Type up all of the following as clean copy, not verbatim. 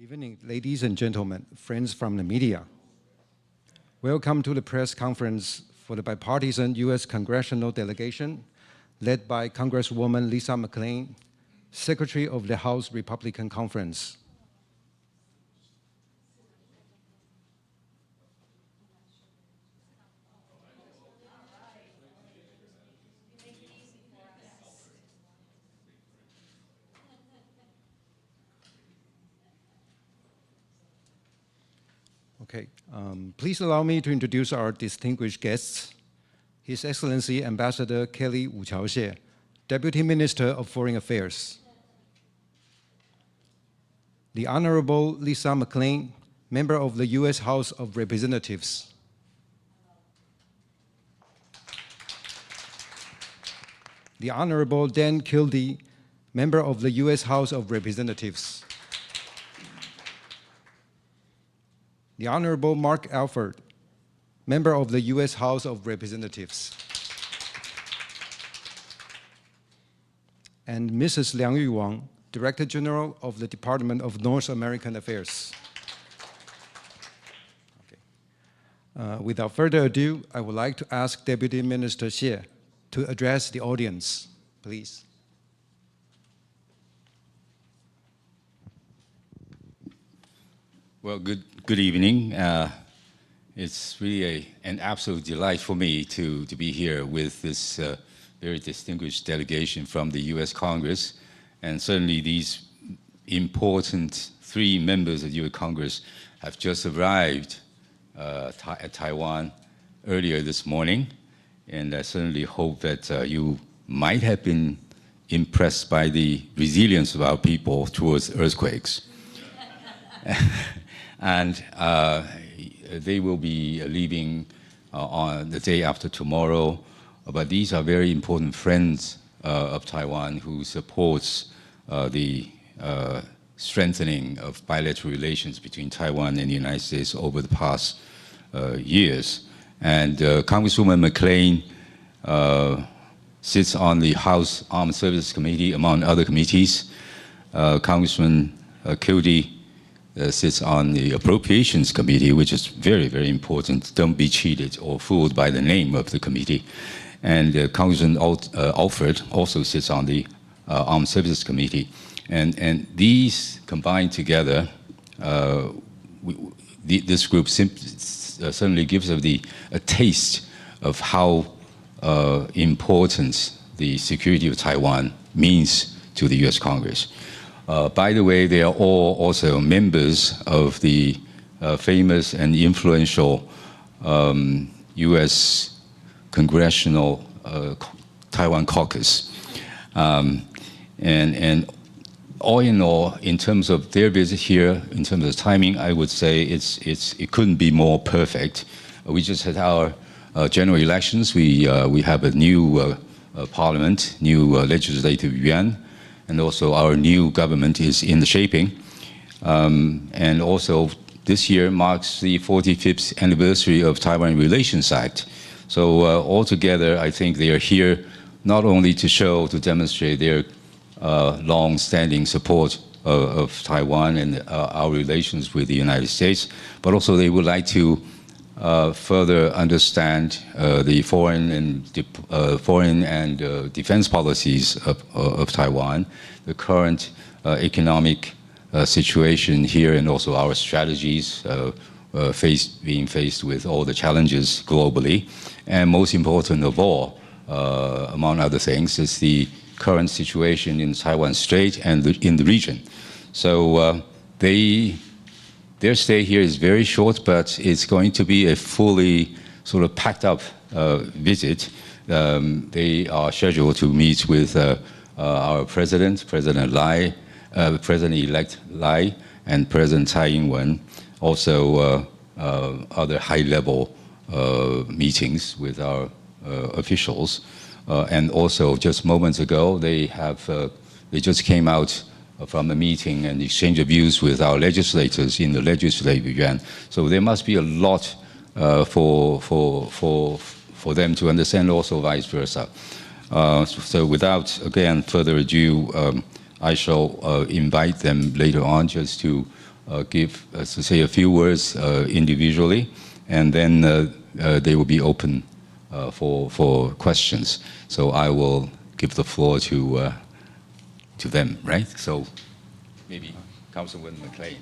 Evening, ladies and gentlemen, friends from the media. Welcome to the press conference for the bipartisan U.S. congressional delegation led by Congresswoman Lisa McClain, Secretary of the House Republican Conference. Okay, please allow me to introduce our distinguished guests. His Excellency Ambassador Kelly Wu Qiaoxie, Deputy Minister of Foreign Affairs. The Honorable Lisa McClain, Member of the U.S. House of Representatives. The Honorable Dan Kildee, Member of the U.S. House of Representatives. The Honorable Mark Alford, Member of the U.S. House of Representatives. And Mrs. Liang Yu Wang, Director General of the Department of North American Affairs. Okay. Without further ado, I would like to ask Deputy Minister Xie to address the audience, please. Well, good evening. It's really an absolute delight for me to be here with this very distinguished delegation from the U.S. Congress, and certainly these important three members of the U.S. Congress have just arrived at Taiwan earlier this morning, and I certainly hope that you might have been impressed by the resilience of our people towards earthquakes. And they will be leaving on the day after tomorrow. But these are very important friends of Taiwan who supports the strengthening of bilateral relations between Taiwan and the United States over the past years. And Congresswoman McClain sits on the House Armed Services Committee, among other committees. Congressman Kildee sits on the Appropriations Committee, which is very, very important. Don't be cheated or fooled by the name of the committee. And Congressman Alford also sits on the Armed Services Committee. And these combined together, this group certainly gives us a taste of how important the security of Taiwan means to the U.S. Congress. By the way, they are all also members of the famous and influential U.S. Congressional Taiwan Caucus. And all in all, in terms of their visit here, in terms of timing, I would say it couldn't be more perfect. We just had our general elections. We have a new parliament, new legislative yuan. And also our new government is in the shaping. And also this year marks the 45th anniversary of Taiwan Relations Act. So altogether, I think they are here not only to demonstrate their long-standing support of Taiwan and our relations with the United States, but also they would like to further understand the foreign and defense policies of Taiwan, the current economic situation here, and also our strategies being faced with all the challenges globally. And most important of all, among other things, is the current situation in Taiwan Strait and in the region. So their stay here is very short, but it's going to be a fully sort of packed up visit. They are scheduled to meet with our President, President-elect Lai, and President Tsai Ing-wen. Also other high-level meetings with our officials. And also just moments ago, they just came out from a meeting and exchange of views with our legislators in the legislative yuan. So there must be a lot for them to understand, also vice versa. So without, again, further ado, I shall invite them later on just to to say a few words individually, and then they will be open for questions. So I will give the floor to them, right? So maybe Councilwoman McClain.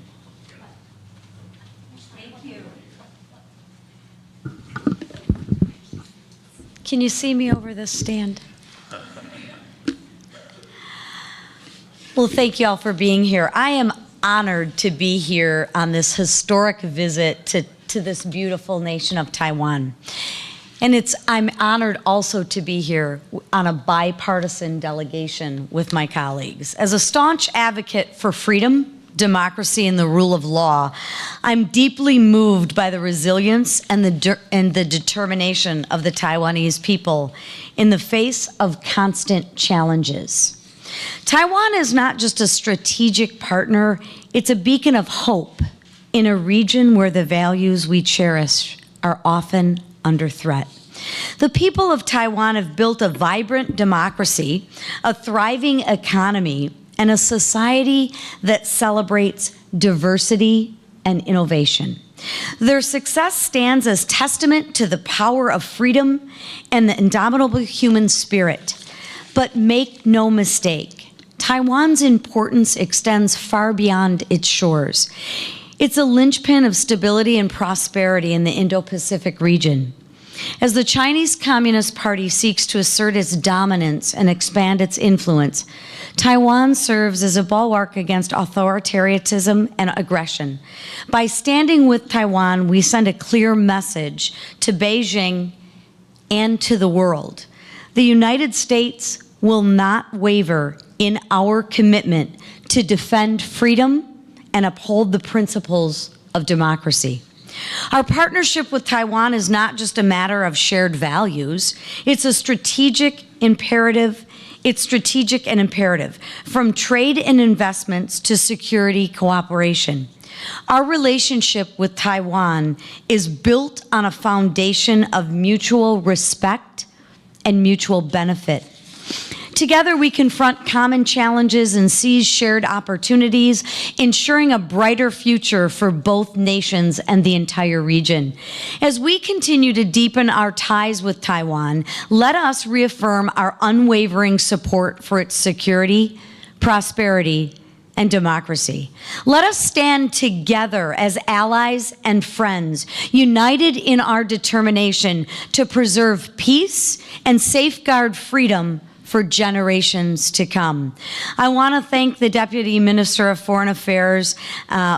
Thank you. Can you see me over this stand? Well, thank you all for being here. I am honored to be here on this historic visit to this beautiful nation of Taiwan. And I'm honored also to be here on a bipartisan delegation with my colleagues. As a staunch advocate for freedom, democracy, and the rule of law, I'm deeply moved by the resilience and the determination of the Taiwanese people in the face of constant challenges. Taiwan is not just a strategic partner, it's a beacon of hope in a region where the values we cherish are often under threat. The people of Taiwan have built a vibrant democracy, a thriving economy, and a society that celebrates diversity and innovation. Their success stands as testament to the power of freedom and the indomitable human spirit. But make no mistake, Taiwan's importance extends far beyond its shores. It's a linchpin of stability and prosperity in the Indo-Pacific region. As the Chinese Communist Party seeks to assert its dominance and expand its influence, Taiwan serves as a bulwark against authoritarianism and aggression. By standing with Taiwan, we send a clear message to Beijing and to the world. The United States will not waver in our commitment to defend freedom and uphold the principles of democracy. Our partnership with Taiwan is not just a matter of shared values, it's a strategic imperative. It's strategic and imperative, from trade and investments to security cooperation. Our relationship with Taiwan is built on a foundation of mutual respect and mutual benefit. Together, we confront common challenges and seize shared opportunities, ensuring a brighter future for both nations and the entire region. As we continue to deepen our ties with Taiwan, let us reaffirm our unwavering support for its security, prosperity, and democracy. Let us stand together as allies and friends, united in our determination to preserve peace and safeguard freedom for generations to come. I want to thank the Deputy Minister of Foreign Affairs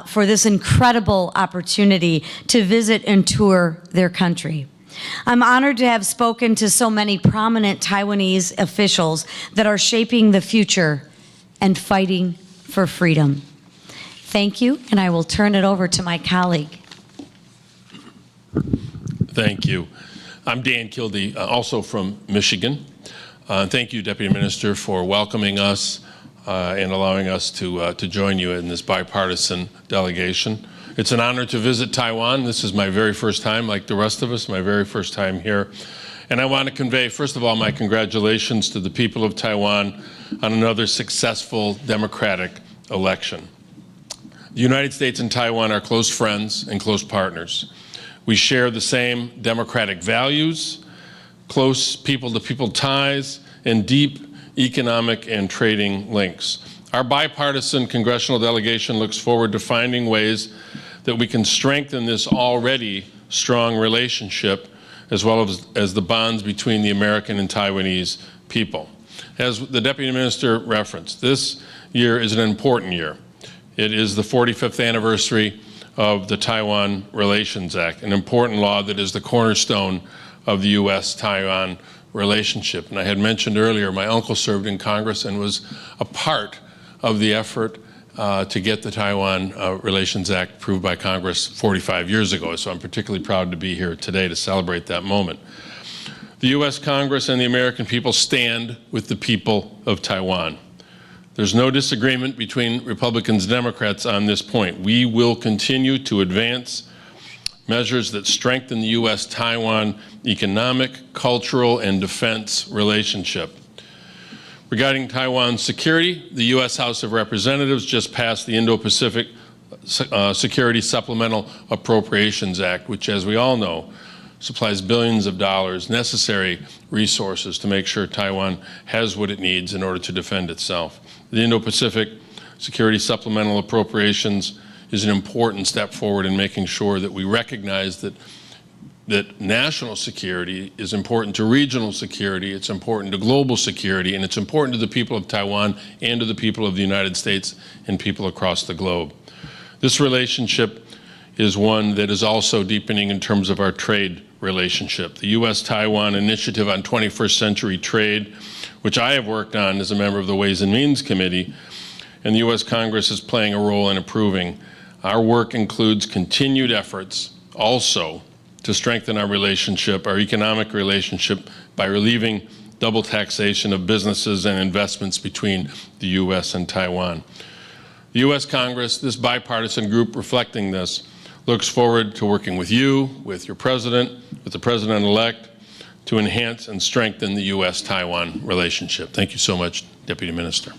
for this incredible opportunity to visit and tour their country. I'm honored to have spoken to so many prominent Taiwanese officials that are shaping the future and fighting for freedom. Thank you, and I will turn it over to my colleague. Thank you. I'm Dan Kildee, also from Michigan. Thank you, Deputy Minister, for welcoming us and allowing us to join you in this bipartisan delegation. It's an honor to visit Taiwan. This is my very first time, like the rest of us, my very first time here. And I want to convey, first of all, my congratulations to the people of Taiwan on another successful democratic election. The United States and Taiwan are close friends and close partners. We share the same democratic values, close people-to-people ties, and deep economic and trading links. Our bipartisan congressional delegation looks forward to finding ways that we can strengthen this already strong relationship, as well as the bonds between the American and Taiwanese people. As the Deputy Minister referenced, this year is an important year. It is the 45th anniversary of the Taiwan Relations Act, an important law that is the cornerstone of the U.S.-Taiwan relationship. And I had mentioned earlier, my uncle served in Congress and was a part of the effort to get the Taiwan Relations Act approved by Congress 45 years ago. So I'm particularly proud to be here today to celebrate that moment. The U.S. Congress and the American people stand with the people of Taiwan. There's no disagreement between Republicans and Democrats on this point. We will continue to advance measures that strengthen the U.S.-Taiwan economic, cultural, and defense relationship. Regarding Taiwan's security, the U.S. House of Representatives just passed the Indo-Pacific Security Supplemental Appropriations Act, which, as we all know, supplies billions of dollars, necessary resources to make sure Taiwan has what it needs in order to defend itself. The Indo-Pacific Security Supplemental Appropriations is an important step forward in making sure that we recognize that national security is important to regional security, it's important to global security, and it's important to the people of Taiwan and to the people of the United States and people across the globe. This relationship is one that is also deepening in terms of our trade relationship. The U.S.-Taiwan Initiative on 21st Century Trade, which I have worked on as a member of the Ways and Means Committee, and the U.S. Congress is playing a role in approving. Our work includes continued efforts also to strengthen our relationship, our economic relationship, by relieving double taxation of businesses and investments between the U.S. and Taiwan. The U.S. Congress, this bipartisan group reflecting this, looks forward to working with you, with your president, with the president-elect, to enhance and strengthen the U.S.-Taiwan relationship. Thank you so much, Deputy Minister.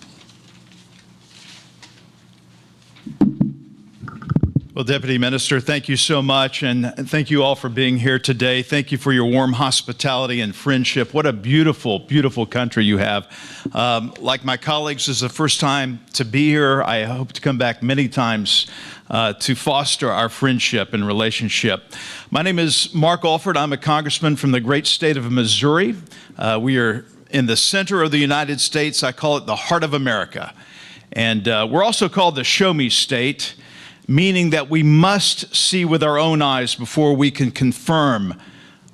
Well, Deputy Minister, thank you so much, and thank you all for being here today. Thank you for your warm hospitality and friendship. What a beautiful, beautiful country you have. Like my colleagues, this is the first time to be here. I hope to come back many times to foster our friendship and relationship. My name is Mark Alford. I'm a congressman from the great state of Missouri. We are in the center of the United States. I call it the heart of America. And we're also called the Show Me State, meaning that we must see with our own eyes before we can confirm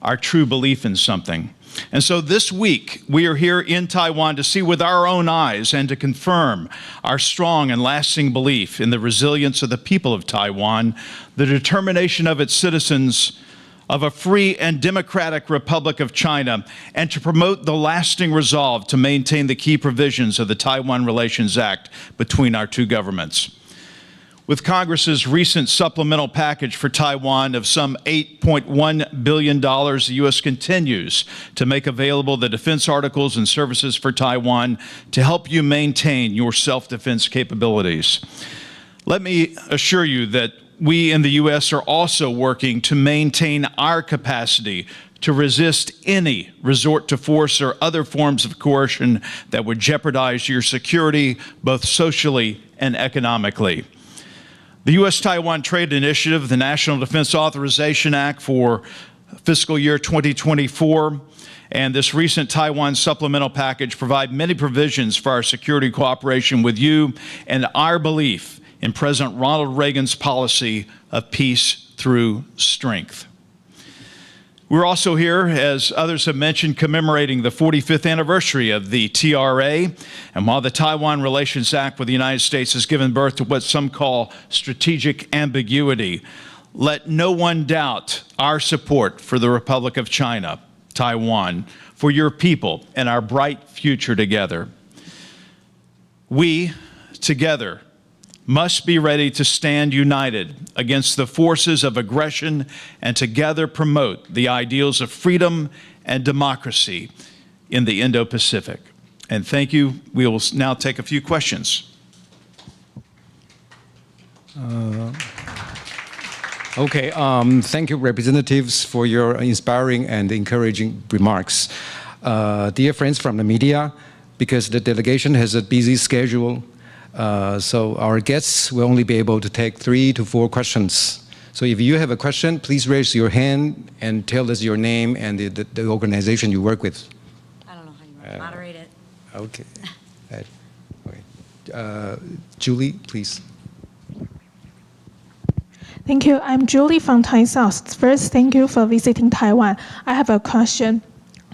our true belief in something. And so this week, we are here in Taiwan to see with our own eyes and to confirm our strong and lasting belief in the resilience of the people of Taiwan, the determination of its citizens of a free and democratic Republic of China, and to promote the lasting resolve to maintain the key provisions of the Taiwan Relations Act between our two governments. With Congress's recent supplemental package for Taiwan of some $8.1 billion, the U.S. continues to make available the defense articles and services for Taiwan to help you maintain your self-defense capabilities. Let me assure you that we in the U.S. are also working to maintain our capacity to resist any resort to force or other forms of coercion that would jeopardize your security, both socially and economically. The U.S.-Taiwan Trade Initiative, the National Defense Authorization Act for fiscal year 2024, and this recent Taiwan supplemental package provide many provisions for our security cooperation with you and our belief in President Ronald Reagan's policy of peace through strength. We're also here, as others have mentioned, commemorating the 45th anniversary of the TRA. And while the Taiwan Relations Act with the United States has given birth to what some call strategic ambiguity, let no one doubt our support for the Republic of China, Taiwan, for your people and our bright future together. We, together, must be ready to stand united against the forces of aggression and together promote the ideals of freedom and democracy in the Indo-Pacific. And thank you. We will now take a few questions. Thank you, representatives, for your inspiring and encouraging remarks. Dear friends from the media, because the delegation has a busy schedule, so our guests will only be able to take 3 to 4 questions. So if you have a question, please raise your hand and tell us your name and the organization you work with. I don't know how you want to moderate it. Okay. Julie, please. Thank you. I'm Julie from Thai South. First, thank you for visiting Taiwan. I have a question.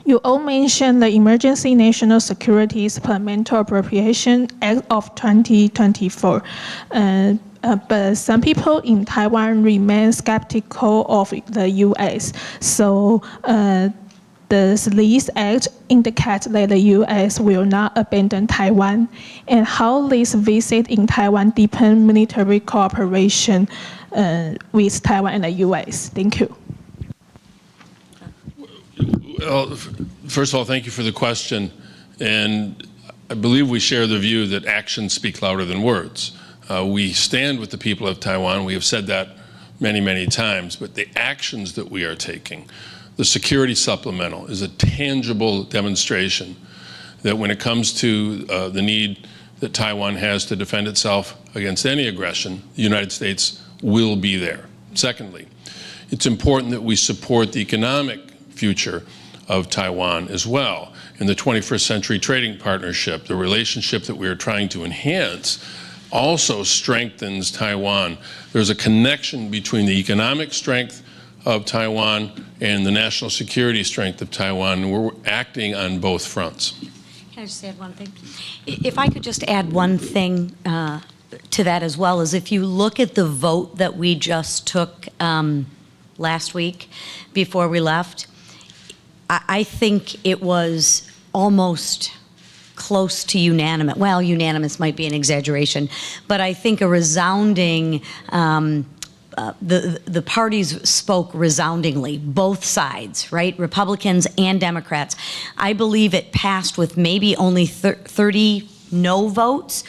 You all mentioned the Emergency National Security Supplemental Appropriation Act of 2024. But some people in Taiwan remain skeptical of the U.S. So does this act indicate that the U.S. will not abandon Taiwan? And how this visit in Taiwan deepen military cooperation with Taiwan and the U.S.? Thank you. Well, first of all, thank you for the question. And I believe we share the view that actions speak louder than words. We stand with the people of Taiwan. We have said that many, many times, but the actions that we are taking, the security supplemental is a tangible demonstration that when it comes to the need that Taiwan has to defend itself against any aggression, the United States will be there. Secondly, it's important that we support the economic future of Taiwan as well. In the 21st Century Trading Partnership, the relationship that we are trying to enhance also strengthens Taiwan. There's a connection between the economic strength of Taiwan and the national security strength of Taiwan, and we're acting on both fronts. Can I just add one thing? If I could just add one thing to that as well, is if you look at the vote that we just took last week before we left, I think it was almost close to unanimous. Well, unanimous might be an exaggeration, but I think a resounding, the parties spoke resoundingly, both sides, right? Republicans and Democrats. I believe it passed with maybe only 30 no votes,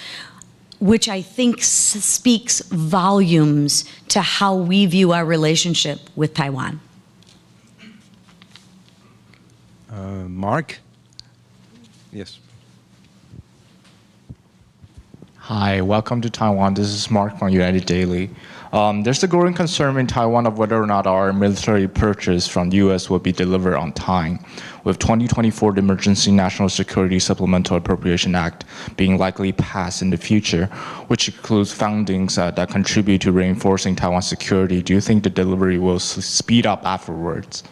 which I think speaks volumes to how we view our relationship with Taiwan. Mark? Yes. Hi, welcome to Taiwan. This is Mark from United Daily. There's a growing concern in Taiwan of whether or not our military purchase from the U.S. will be delivered on time, with 2024 the Emergency National Security Supplemental Appropriation Act being likely passed in the future, which includes fundings that contribute to reinforcing Taiwan's security. Do you think the delivery will speed up afterwards?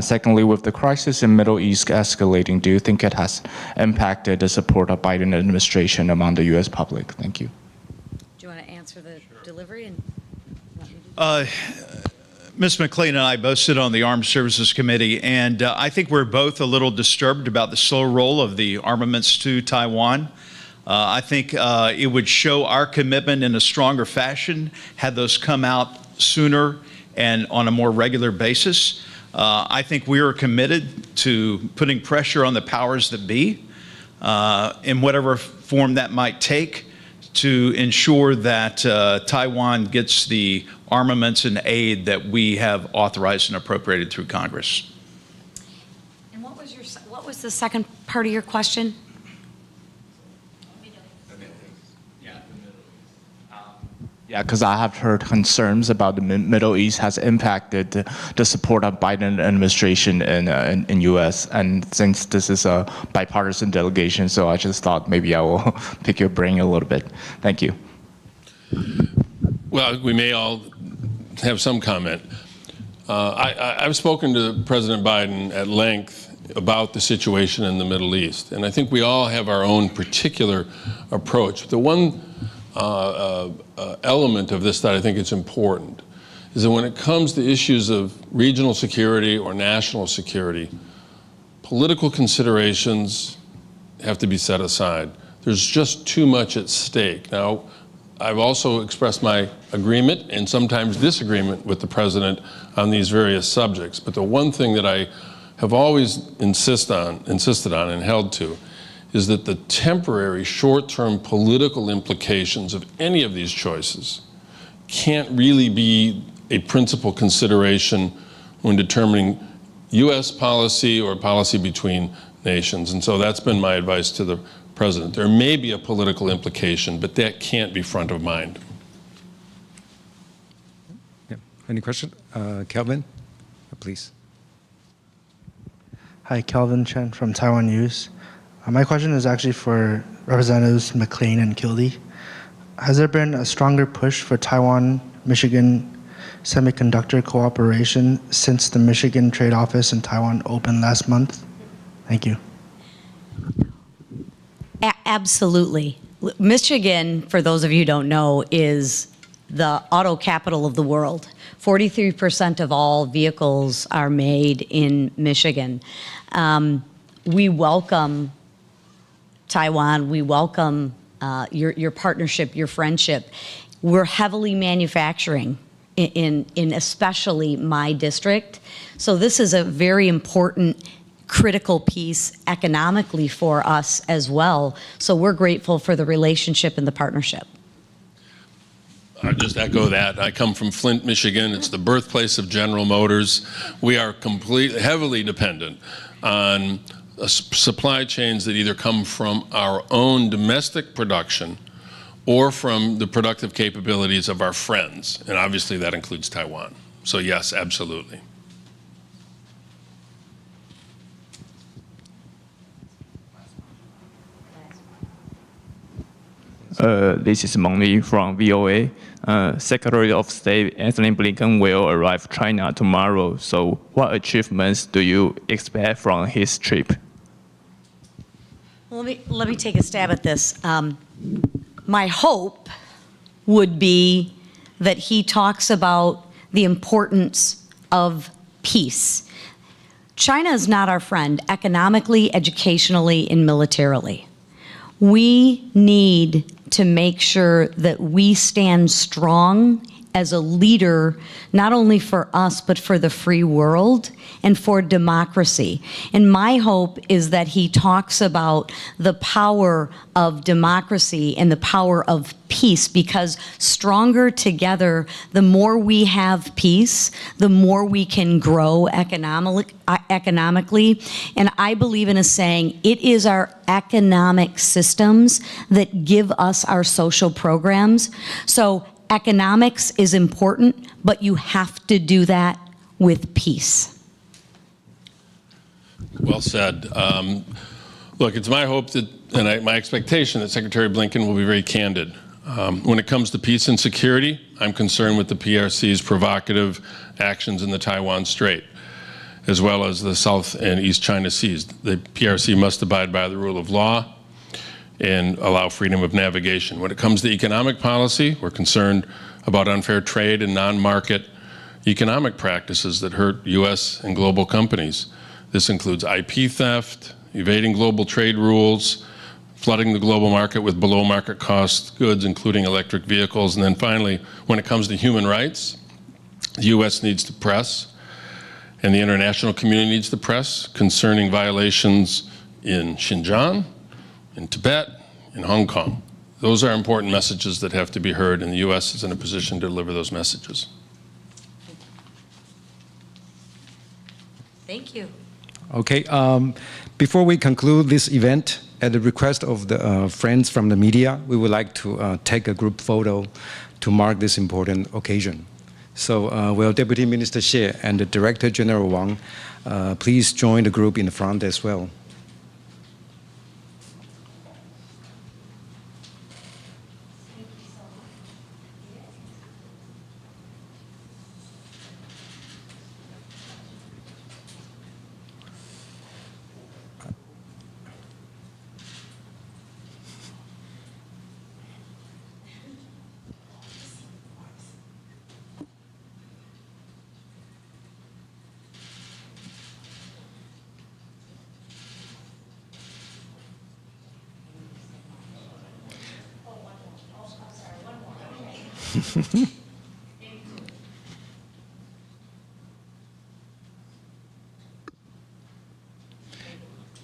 Secondly, with the crisis in Middle East escalating, do you think it has impacted the support of Biden administration among the U.S. public? Thank you. Do you want to answer the delivery? Ms. McClain and I both sit on the Armed Services Committee, and I think we're both a little disturbed about the slow roll of the armaments to Taiwan. I think it would show our commitment in a stronger fashion had those come out sooner and on a more regular basis. I think we are committed to putting pressure on the powers that be in whatever form that might take to ensure that Taiwan gets the armaments and aid that we have authorized and appropriated through Congress. And what was the second part of your question? Yeah, because I have heard concerns about the Middle East has impacted the support of Biden administration in U.S. And since this is a bipartisan delegation, so I just thought maybe I will pick your brain a little bit. Thank you. Well, we may all have some comment. I've spoken to President Biden at length about the situation in the Middle East, and I think we all have our own particular approach. The one element of this that I think is important is that when it comes to issues of regional security or national security, political considerations have to be set aside. There's just too much at stake. Now, I've also expressed my agreement and sometimes disagreement with the president on these various subjects, but the one thing that I have always insisted on and held to is that the temporary short-term political implications of any of these choices can't really be a principal consideration when determining U.S. policy or policy between nations. And so that's been my advice to the president. There may be a political implication, but that can't be front of mind. Yeah. Any question? Kelvin, please. Hi, Kelvin Chen from Taiwan News. My question is actually for Representatives McClain and Kildee. Has there been a stronger push for Taiwan-Michigan semiconductor cooperation since the Michigan Trade Office in Taiwan opened last month? Thank you. Absolutely. Michigan, for those of you who don't know, is the auto capital of the world. 43% of all vehicles are made in Michigan. We welcome Taiwan, we welcome your partnership, your friendship. We're heavily manufacturing in especially my district. So this is a very important, critical piece economically for us as well. So we're grateful for the relationship and the partnership. I'll just echo that. I come from Flint, Michigan. It's the birthplace of General Motors. We are heavily dependent on supply chains that either come from our own domestic production or from the productive capabilities of our friends. And obviously that includes Taiwan. So yes, absolutely. This is Meng Li from VOA. Secretary of State Anthony Blinken will arrive China tomorrow. So what achievements do you expect from his trip? Let me take a stab at this. My hope would be that he talks about the importance of peace. China is not our friend economically, educationally, and militarily. We need to make sure that we stand strong as a leader, not only for us, but for the free world and for democracy. And my hope is that he talks about the power of democracy and the power of peace, because stronger together, the more we have peace, the more we can grow economically. And I believe in a saying, it is our economic systems that give us our social programs. So economics is important, but you have to do that with peace. Well said. Look, it's my hope that, and my expectation that Secretary Blinken will be very candid. When it comes to peace and security, I'm concerned with the PRC's provocative actions in the Taiwan Strait, as well as the South and East China Seas. The PRC must abide by the rule of law and allow freedom of navigation. When it comes to economic policy, we're concerned about unfair trade and non-market economic practices that hurt U.S. and global companies. This includes IP theft, evading global trade rules, flooding the global market with below market cost goods, including electric vehicles. And then finally, when it comes to human rights, the U.S. needs to press, and the international community needs to press concerning violations in Xinjiang, in Tibet, in Hong Kong. Those are important messages that have to be heard, and the U.S. is in a position to deliver those messages. Thank you. Okay, before we conclude this event, at the request of the friends from the media, we would like to take a group photo to mark this important occasion. So will Deputy Minister Xie and the Director General Wang please join the group in the front as well.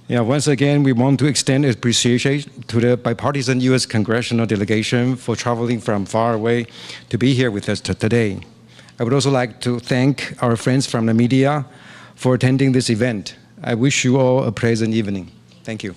Yeah, once again, we want to extend appreciation to the bipartisan U.S. congressional delegation for traveling from far away to be here with us today. I would also like to thank our friends from the media for attending this event. I wish you all a pleasant evening. Thank you.